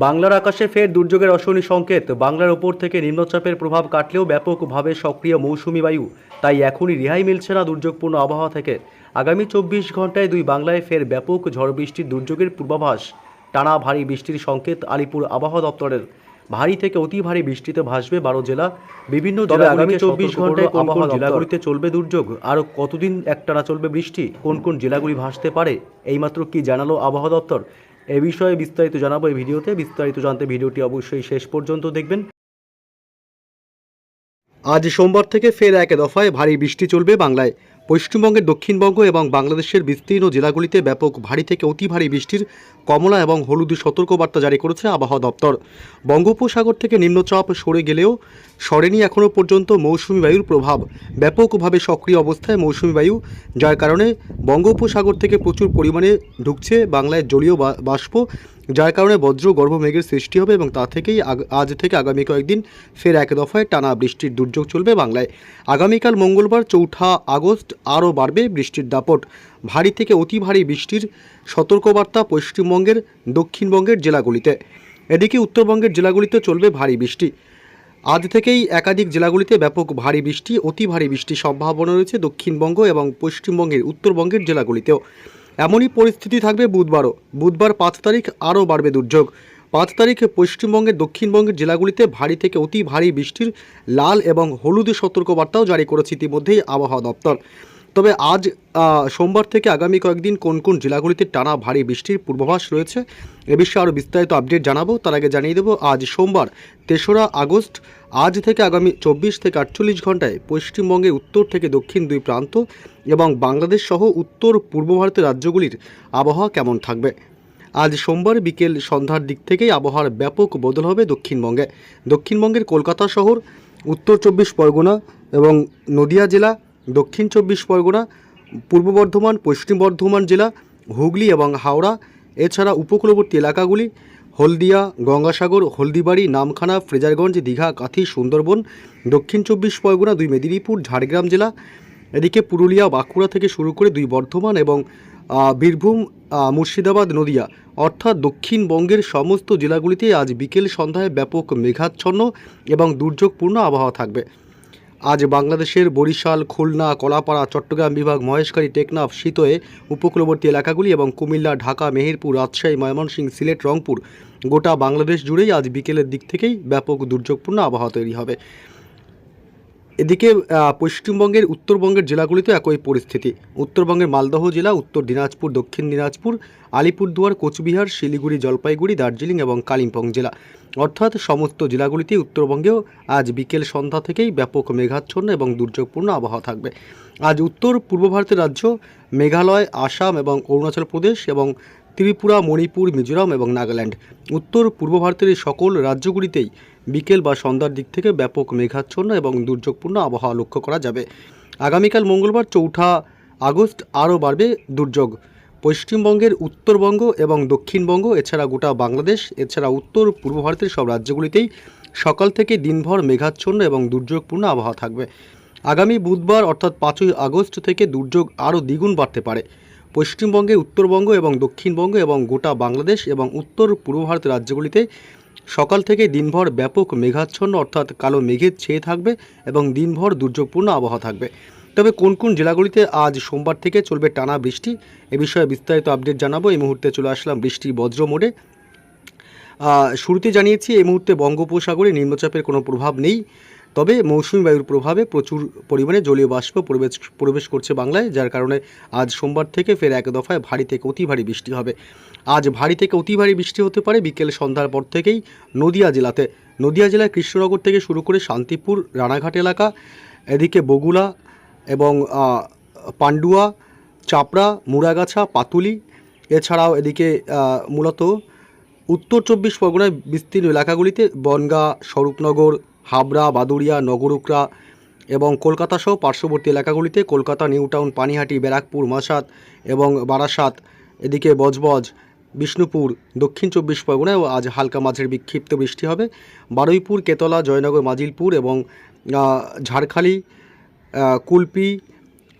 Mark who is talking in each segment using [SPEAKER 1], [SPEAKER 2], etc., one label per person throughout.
[SPEAKER 1] বাংলার আকাশে ফের দুর্যোগের অশনি সংকেত। বাংলার ওপর থেকে নিম্নচাপের প্রভাব কাটলেও ব্যাপকভাবে সক্রিয় মৌসুমি বায়ু, তাই এখনই রেহাই মিলছে না দুর্যোগপূর্ণ আবহাওয়া থেকে। আগামী 24 ঘন্টায় দুই বাংলায় ফের ব্যাপক ঝড় বৃষ্টির দুর্যোগের পূর্বাভাস। টানা ভারী বৃষ্টির সংকেত আলিপুর আবহাওয়া দপ্তরের। ভারী থেকে অতি ভারী বৃষ্টিতে ভাসবে 12 জেলা। বিভিন্ন আগামী 24 ঘন্টায় কোন কোন জেলাগুলিতে চলবে দুর্যোগ, আর কতদিন একটানা চলবে বৃষ্টি, কোন কোন জেলাগুলি ভাসতে পারে, এইমাত্র কি জানালো আবহাওয়া দপ্তর, এ বিষয়ে বিস্তারিত জানাবো এই ভিডিওতে। বিস্তারিত জানতে ভিডিওটি অবশ্যই শেষ পর্যন্ত দেখবেন। আজ সোমবার থেকে ফের এক দফায় ভারী বৃষ্টি চলবে বাংলায়। পশ্চিমবঙ্গের দক্ষিণবঙ্গ এবং বাংলাদেশের বিস্তীর্ণ জেলাগুলিতে ব্যাপক ভারী থেকে অতি ভারী বৃষ্টির কমলা এবং হলুদ সতর্কবার্তা জারি করেছে আবহাওয়া দপ্তর। বঙ্গোপসাগর থেকে নিম্নচাপ সরে গেলেও সরেনি এখনও পর্যন্ত মৌসুমি বায়ুর প্রভাব। ব্যাপকভাবে সক্রিয় অবস্থায় মৌসুমি বায়ু, যার কারণে বঙ্গোপসাগর থেকে প্রচুর পরিমাণে ঢুকছে বাংলায় জলীয় বাষ্প, যার কারণে বজ্র গর্ভ মেঘের সৃষ্টি হবে এবং তা থেকেই আজ থেকে আগামী কয়েকদিন ফের এক দফায় টানা বৃষ্টির দুর্যোগ চলবে বাংলায়। আগামীকাল মঙ্গলবার 4 আগস্ট আরও বাড়বে বৃষ্টির দাপট। ভারী থেকে অতি ভারী বৃষ্টির সতর্কবার্তা পশ্চিমবঙ্গের দক্ষিণবঙ্গের জেলাগুলিতে। এদিকে উত্তরবঙ্গের জেলাগুলিতে চলবে ভারী বৃষ্টি। আজ থেকেই একাধিক জেলাগুলিতে ব্যাপক ভারী বৃষ্টি, অতি ভারী বৃষ্টির সম্ভাবনা রয়েছে দক্ষিণবঙ্গ এবং পশ্চিমবঙ্গের উত্তরবঙ্গের জেলাগুলিতেও। এমনই পরিস্থিতি থাকবে বুধবারও। বুধবার 5 তারিখ আরও বাড়বে দুর্যোগ। 5 তারিখে পশ্চিমবঙ্গের দক্ষিণবঙ্গের জেলাগুলিতে ভারী থেকে অতি ভারী বৃষ্টির লাল এবং হলুদ সতর্কবার্তাও জারি করেছে ইতিমধ্যেই আবহাওয়া দপ্তর। তবে আজ সোমবার থেকে আগামী কয়েকদিন কোন কোন জেলাগুলিতে টানা ভারী বৃষ্টির পূর্বাভাস রয়েছে, এ বিষয়ে আরও বিস্তারিত আপডেট জানাবো। তার আগে জানিয়ে দেবো, আজ সোমবার 3 আগস্ট আজ থেকে আগামী 24 থেকে 48 ঘন্টায় পশ্চিমবঙ্গের উত্তর থেকে দক্ষিণ দুই প্রান্ত এবং বাংলাদেশ সহ উত্তর পূর্ব ভারতের রাজ্যগুলির আবহাওয়া কেমন থাকবে। আজ সোমবার বিকেল সন্ধ্যার দিক থেকেই আবহাওয়ার ব্যাপক বদল হবে দক্ষিণবঙ্গে। দক্ষিণবঙ্গের কলকাতা শহর, উত্তর 24 পরগনা এবং নদিয়া জেলা, দক্ষিণ 24 পরগনা, পূর্ব বর্ধমান, পশ্চিম বর্ধমান জেলা, হুগলি এবং হাওড়া, এছাড়া উপকূলবর্তী এলাকাগুলি হলদিয়া, গঙ্গাসাগর, হলদিবাড়ি, নামখানা, ফ্রেজারগঞ্জ, দীঘা, কাঁথি, সুন্দরবন, দক্ষিণ 24 পরগনা, 2 মেদিনীপুর, ঝাড়গ্রাম জেলা, এদিকে পুরুলিয়া, বাঁকুড়া থেকে শুরু করে 2 বর্ধমান এবং বীরভূম, মুর্শিদাবাদ, নদিয়া, অর্থাৎ দক্ষিণবঙ্গের সমস্ত জেলাগুলিতে আজ বিকেল সন্ধ্যায় ব্যাপক মেঘাচ্ছন্ন এবং দুর্যোগপূর্ণ আবহাওয়া থাকবে। আজ বাংলাদেশের বরিশাল, খুলনা, কলাপাড়া, চট্টগ্রাম বিভাগ, মহেশখালী, টেকনাফ, শীতয়ে, উপকূলবর্তী এলাকাগুলি এবং কুমিল্লা, ঢাকা, মেহেরপুর, রাজশাহী, ময়মনসিংহ, সিলেট, রংপুর, গোটা বাংলাদেশ জুড়েই আজ বিকেলের দিক থেকেই ব্যাপক দুর্যোগপূর্ণ আবহাওয়া তৈরি হবে। এদিকে পশ্চিমবঙ্গের উত্তরবঙ্গের জেলাগুলিতে একই পরিস্থিতি। উত্তরবঙ্গের মালদহ জেলা, উত্তর দিনাজপুর, দক্ষিণ দিনাজপুর, আলিপুরদুয়ার, কোচবিহার, শিলিগুড়ি, জলপাইগুড়ি, দার্জিলিং এবং কালিম্পং জেলা, অর্থাৎ সমস্ত জেলাগুলিতে উত্তরবঙ্গেও আজ বিকেল সন্ধ্যা থেকেই ব্যাপক মেঘাচ্ছন্ন এবং দুর্যোগপূর্ণ আবহাওয়া থাকবে। আজ উত্তর পূর্ব ভারতের রাজ্য মেঘালয়, আসাম এবং অরুণাচল প্রদেশ এবং ত্রিপুরা, মণিপুর, মিজোরাম এবং নাগাল্যান্ড, উত্তর পূর্ব ভারতের এই সকল রাজ্যগুলিতেই বিকেল বা সন্ধ্যার দিক থেকে ব্যাপক মেঘাচ্ছন্ন এবং দুর্যোগপূর্ণ আবহাওয়া লক্ষ্য করা যাবে। আগামীকাল মঙ্গলবার 4 আগস্ট আরও বাড়বে দুর্যোগ। পশ্চিমবঙ্গের উত্তরবঙ্গ এবং দক্ষিণবঙ্গ, এছাড়া গোটা বাংলাদেশ, এছাড়া উত্তর পূর্ব ভারতের সব রাজ্যগুলিতেই সকাল থেকে দিনভর মেঘাচ্ছন্ন এবং দুর্যোগপূর্ণ আবহাওয়া থাকবে। আগামী বুধবার অর্থাৎ 5 আগস্ট থেকে দুর্যোগ আরও দ্বিগুণ বাড়তে পারে। পশ্চিমবঙ্গে, উত্তরবঙ্গ এবং দক্ষিণবঙ্গ এবং গোটা বাংলাদেশ এবং উত্তর পূর্ব ভারতের রাজ্যগুলিতে সকাল থেকে দিনভর ব্যাপক মেঘাচ্ছন্ন অর্থাৎ কালো মেঘের ছেয়ে থাকবে এবং দিনভর দুর্যোগপূর্ণ আবহাওয়া থাকবে। তবে কোন কোন জেলাগুলিতে আজ সোমবার থেকে চলবে টানা বৃষ্টি, এ বিষয়ে বিস্তারিত আপডেট জানাবো। এই মুহূর্তে চলে আসলাম বৃষ্টির বজ্র মোডে। শুরুতে জানিয়েছি এই মুহূর্তে বঙ্গোপসাগরে নিম্নচাপের কোনো প্রভাব নেই, তবে মৌসুমি বায়ুর প্রভাবে প্রচুর পরিমাণে জলীয় বাষ্প প্রবেশ করছে বাংলায়, যার কারণে আজ সোমবার থেকে ফের এক দফায় ভারী থেকে অতি ভারী বৃষ্টি হবে। আজ ভারী থেকে অতি ভারী বৃষ্টি হতে পারে বিকেল সন্ধ্যার পর থেকেই নদিয়া জেলাতে। নদিয়া জেলায় কৃষ্ণনগর থেকে শুরু করে শান্তিপুর, রানাঘাট এলাকা, এদিকে বগুলা এবং পান্ডুয়া, চাপড়া, মুড়াগাছা, পাতুলি, এছাড়াও এদিকে মূলত উত্তর 24 পরগনায় বিস্তীর্ণ এলাকাগুলিতে বনগাঁ, স্বরূপনগর, হাবড়া, বাদুড়িয়া, নগরুকরা এবং কলকাতা সহ পার্শ্ববর্তী এলাকাগুলিতে কলকাতা, নিউ টাউন, পানিহাটি, ব্যারাকপুর, মাসাত এবং বারাসাত, এদিকে বজবজ, বিষ্ণুপুর, দক্ষিণ 24 পরগনায়ও আজ হালকা মাঝের বিক্ষিপ্ত বৃষ্টি হবে। বারুইপুর, কেতলা, জয়নগর, মাজিলপুর এবং ঝাড়খালি, কুলপি,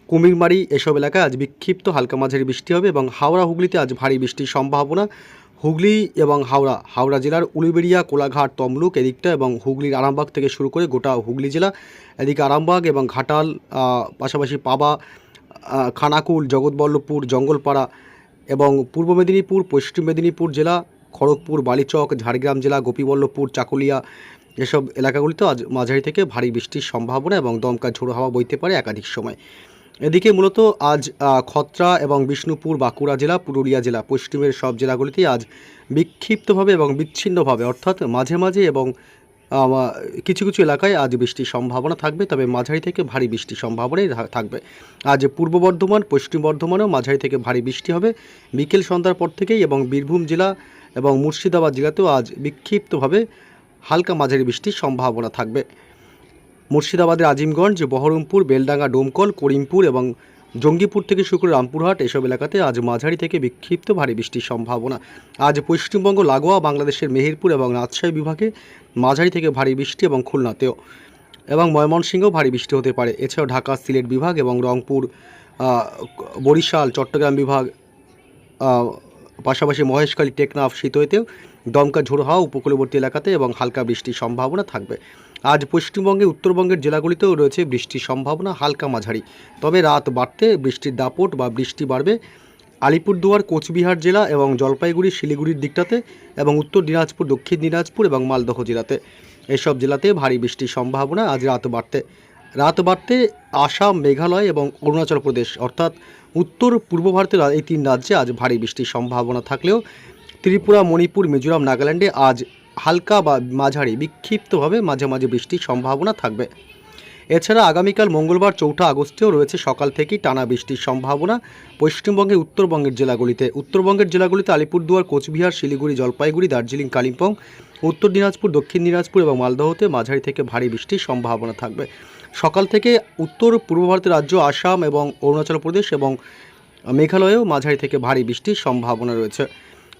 [SPEAKER 1] কুমিরমারি এসব এলাকায় আজ বিক্ষিপ্ত হালকা মাঝারি বৃষ্টি হবে এবং হাওড়া, হুগলিতে আজ ভারী বৃষ্টির সম্ভাবনা। হুগলি এবং হাওড়া জেলার উলুবেড়িয়া, কোলাঘাট, তমলুক এদিকটা এবং হুগলির আরামবাগ থেকে শুরু করে গোটা হুগলি জেলা, এদিকে আরামবাগ এবং ঘাটাল, পাশাপাশি পাবা, খানাকুল, জগৎবল্লভপুর, জঙ্গলপাড়া এবং পূর্ব মেদিনীপুর, পশ্চিম মেদিনীপুর জেলা, খড়গপুর, বালিচক, ঝাড়গ্রাম জেলা, গোপীবল্লভপুর, চাকুলিয়া এসব এলাকাগুলিতেও আজ মাঝারি থেকে ভারী বৃষ্টির সম্ভাবনা এবং দমকা ঝোড়ো হাওয়া বইতে পারে একাধিক সময়। এদিকে মূলত আজ খত্রা এবং বিষ্ণুপুর, বাঁকুড়া জেলা, পুরুলিয়া জেলা, পশ্চিমের সব জেলাগুলিতেই আজ বিক্ষিপ্তভাবে এবং বিচ্ছিন্নভাবে অর্থাৎ মাঝে মাঝে এবং কিছু কিছু এলাকায় আজ বৃষ্টির সম্ভাবনা থাকবে, তবে মাঝারি থেকে ভারী বৃষ্টির সম্ভাবনাই থাকবে। আজ পূর্ব বর্ধমান, পশ্চিম বর্ধমানেও মাঝারি থেকে ভারী বৃষ্টি হবে বিকেল সন্ধ্যার পর থেকেই, এবং বীরভূম জেলা এবং মুর্শিদাবাদ জেলাতেও আজ বিক্ষিপ্তভাবে হালকা মাঝারি বৃষ্টির সম্ভাবনা থাকবে। মুর্শিদাবাদের আজিমগঞ্জ, বহরমপুর, বেলডাঙ্গা, ডোমকল, করিমপুর এবং জঙ্গিপুর থেকে শুরু করে রামপুরহাট এসব এলাকাতে আজ মাঝারি থেকে বিক্ষিপ্ত ভারী বৃষ্টির সম্ভাবনা। আজ পশ্চিমবঙ্গ লাগোয়া বাংলাদেশের মেহেরপুর এবং রাজশাহী বিভাগে মাঝারি থেকে ভারী বৃষ্টি এবং খুলনাতেও এবং ময়মনসিংহেও ভারী বৃষ্টি হতে পারে। এছাড়াও ঢাকা, সিলেট বিভাগ এবং রংপুর, বরিশাল, চট্টগ্রাম বিভাগ, পাশাপাশি মহেশখালী, টেকনাফ, সিতোয়েতেও দমকা ঝোড়ো হাওয়া উপকূলবর্তী এলাকাতে এবং হালকা বৃষ্টির সম্ভাবনা থাকবে। আজ পশ্চিমবঙ্গে উত্তরবঙ্গের জেলাগুলিতেও রয়েছে বৃষ্টির সম্ভাবনা হালকা মাঝারি, তবে রাত বাড়তে বৃষ্টির দাপট বা বৃষ্টি বাড়বে আলিপুরদুয়ার, কোচবিহার জেলা এবং জলপাইগুড়ি, শিলিগুড়ির দিকটাতে এবং উত্তর দিনাজপুর, দক্ষিণ দিনাজপুর এবং মালদহ জেলাতে। এসব জেলাতে ভারী বৃষ্টির সম্ভাবনা আজ রাত বাড়তে আসাম, মেঘালয় এবং অরুণাচল প্রদেশ অর্থাৎ উত্তর পূর্ব ভারতের এই তিন রাজ্যে আজ ভারী বৃষ্টির সম্ভাবনা থাকলেও ত্রিপুরা, মণিপুর, মিজোরাম, নাগাল্যান্ডে আজ হালকা বা মাঝারি বিক্ষিপ্তভাবে মাঝে মাঝে বৃষ্টির সম্ভাবনা থাকবে। এছাড়া আগামীকাল মঙ্গলবার 4 আগস্টেও রয়েছে সকাল থেকেই টানা বৃষ্টির সম্ভাবনা পশ্চিমবঙ্গের উত্তরবঙ্গের জেলাগুলিতে আলিপুরদুয়ার, কোচবিহার, শিলিগুড়ি, জলপাইগুড়ি, দার্জিলিং, কালিম্পং, উত্তর দিনাজপুর, দক্ষিণ দিনাজপুর এবং মালদহতে মাঝারি থেকে ভারী বৃষ্টির সম্ভাবনা থাকবে। সকাল থেকে উত্তর পূর্ব ভারতের রাজ্য আসাম এবং অরুণাচল প্রদেশ এবং মেঘালয়েও মাঝারি থেকে ভারী বৃষ্টির সম্ভাবনা রয়েছে।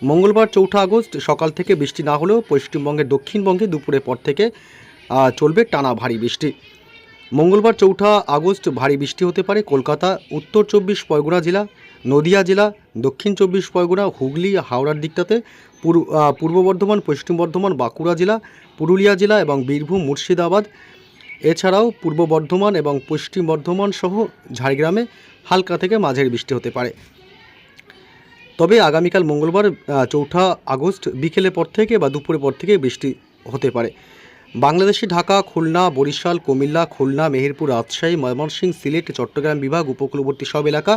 [SPEAKER 1] মঙ্গলবার 4 আগস্ট সকাল থেকে বৃষ্টি না হলেও পশ্চিমবঙ্গের দক্ষিণবঙ্গে দুপুরের পর থেকে চলবে টানা ভারী বৃষ্টি। মঙ্গলবার 4 আগস্ট ভারী বৃষ্টি হতে পারে কলকাতা, উত্তর 24 পরগনা জেলা, নদিয়া জেলা, দক্ষিণ 24 পরগনা, হুগলি, হাওড়ার দিকটাতে, পূর্ব বর্ধমান, পশ্চিম বর্ধমান, বাঁকুড়া জেলা, পুরুলিয়া জেলা এবং বীরভূম, মুর্শিদাবাদ, এছাড়াও পূর্ব বর্ধমান এবং পশ্চিম বর্ধমান সহ ঝাড়গ্রামে হালকা থেকে মাঝারি বৃষ্টি হতে পারে। তবে আগামীকাল মঙ্গলবার 4 আগস্ট বিকেলের পর থেকে বা দুপুরের পর থেকে বৃষ্টি হতে পারে। বাংলাদেশে ঢাকা, খুলনা, বরিশাল, কুমিল্লা, খুলনা, মেহেরপুর, রাজশাহী, ময়মনসিংহ, সিলেট, চট্টগ্রাম বিভাগ উপকূলবর্তী সব এলাকা,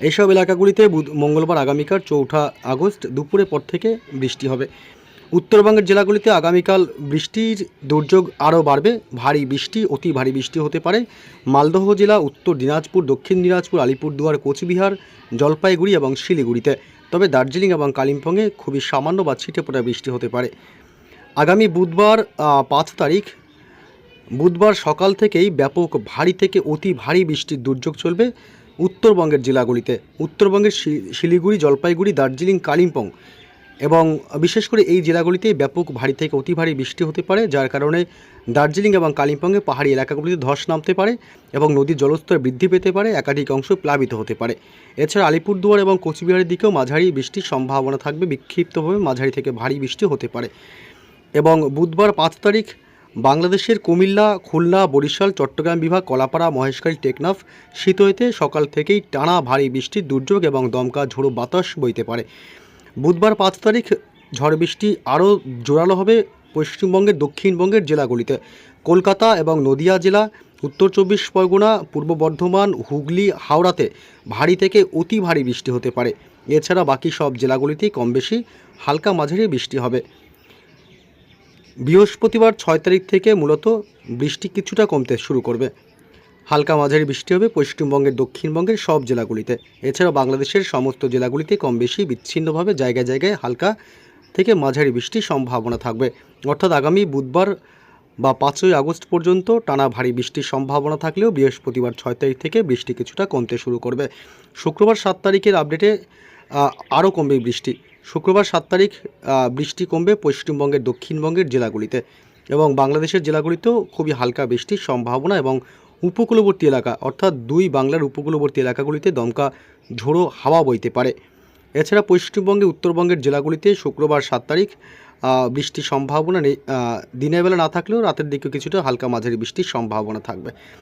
[SPEAKER 1] এইসব এলাকাগুলিতে মঙ্গলবার আগামীকাল 4 আগস্ট দুপুরের পর থেকে বৃষ্টি হবে। উত্তরবঙ্গের জেলাগুলিতে আগামীকাল বৃষ্টির দুর্যোগ আরও বাড়বে, ভারী বৃষ্টি, অতি ভারী বৃষ্টি হতে পারে মালদহ জেলা, উত্তর দিনাজপুর, দক্ষিণ দিনাজপুর, আলিপুরদুয়ার, কোচবিহার, জলপাইগুড়ি এবং শিলিগুড়িতে। তবে দার্জিলিং এবং কালিম্পংয়ে খুবই সামান্য বা ছিটেফোঁটা বৃষ্টি হতে পারে। আগামী বুধবার 5 তারিখ বুধবার সকাল থেকেই ব্যাপক ভারী থেকে অতি ভারী বৃষ্টির দুর্যোগ চলবে উত্তরবঙ্গের জেলাগুলিতে। উত্তরবঙ্গের শিলিগুড়ি, জলপাইগুড়ি, দার্জিলিং, কালিম্পং এবং বিশেষ করে এই জেলাগুলিতে ব্যাপক ভারী থেকে অতি ভারী বৃষ্টি হতে পারে, যার কারণে দার্জিলিং এবং কালিম্পংয়ে পাহাড়ি এলাকাগুলিতে ধস নামতে পারে এবং নদীর জলস্তর বৃদ্ধি পেতে পারে, একাধিক অংশ প্লাবিত হতে পারে। এছাড়া আলিপুরদুয়ার এবং কোচবিহারের দিকেও মাঝারি বৃষ্টির সম্ভাবনা থাকবে, বিক্ষিপ্তভাবে মাঝারি থেকে ভারী বৃষ্টি হতে পারে। এবং বুধবার 5 তারিখ বাংলাদেশের কুমিল্লা, খুলনা, বরিশাল, চট্টগ্রাম বিভাগ, কলাপাড়া, মহেশখালী, টেকনাফ, সিতোয়েতে সকাল থেকেই টানা ভারী বৃষ্টির দুর্যোগ এবং দমকা ঝোড়ো বাতাস বইতে পারে। বুধবার 5 তারিখ ঝড় বৃষ্টি আরও জোরালো হবে পশ্চিমবঙ্গের দক্ষিণবঙ্গের জেলাগুলিতে। কলকাতা এবং নদিয়া জেলা, উত্তর 24 পরগনা, পূর্ব বর্ধমান, হুগলি, হাওড়াতে ভারী থেকে অতি ভারী বৃষ্টি হতে পারে। এছাড়া বাকি সব জেলাগুলিতেই কম বেশি হালকা মাঝারি বৃষ্টি হবে। বৃহস্পতিবার 6 তারিখ থেকে মূলত বৃষ্টি কিছুটা কমতে শুরু করবে, হালকা মাঝারি বৃষ্টি হবে পশ্চিমবঙ্গের দক্ষিণবঙ্গের সব জেলাগুলিতে। এছাড়া বাংলাদেশের সমস্ত জেলাগুলিতে কম বেশি বিচ্ছিন্নভাবে জায়গায় জায়গায় হালকা থেকে মাঝারি বৃষ্টির সম্ভাবনা থাকবে। অর্থাৎ আগামী বুধবার বা 5 আগস্ট পর্যন্ত টানা ভারী বৃষ্টির সম্ভাবনা থাকলেও বৃহস্পতিবার 6 তারিখ থেকে বৃষ্টি কিছুটা কমতে শুরু করবে। শুক্রবার 7 তারিখের আপডেটে আরও কমবে বৃষ্টি। শুক্রবার 7 তারিখ বৃষ্টি কমবে পশ্চিমবঙ্গের দক্ষিণবঙ্গের জেলাগুলিতে এবং বাংলাদেশের জেলাগুলিতেও খুবই হালকা বৃষ্টির সম্ভাবনা এবং উপকূলবর্তী এলাকা অর্থাৎ 2 বাংলার উপকূলবর্তী এলাকাগুলিতে দমকা ঝোড়ো হাওয়া বইতে পারে। এছাড়া পশ্চিমবঙ্গে উত্তরবঙ্গের জেলাগুলিতে শুক্রবার 7 তারিখ বৃষ্টির সম্ভাবনা নেই। দিনের বেলা না থাকলেও রাতের দিকে কিছুটা হালকা মাঝারি বৃষ্টির সম্ভাবনা থাকবে।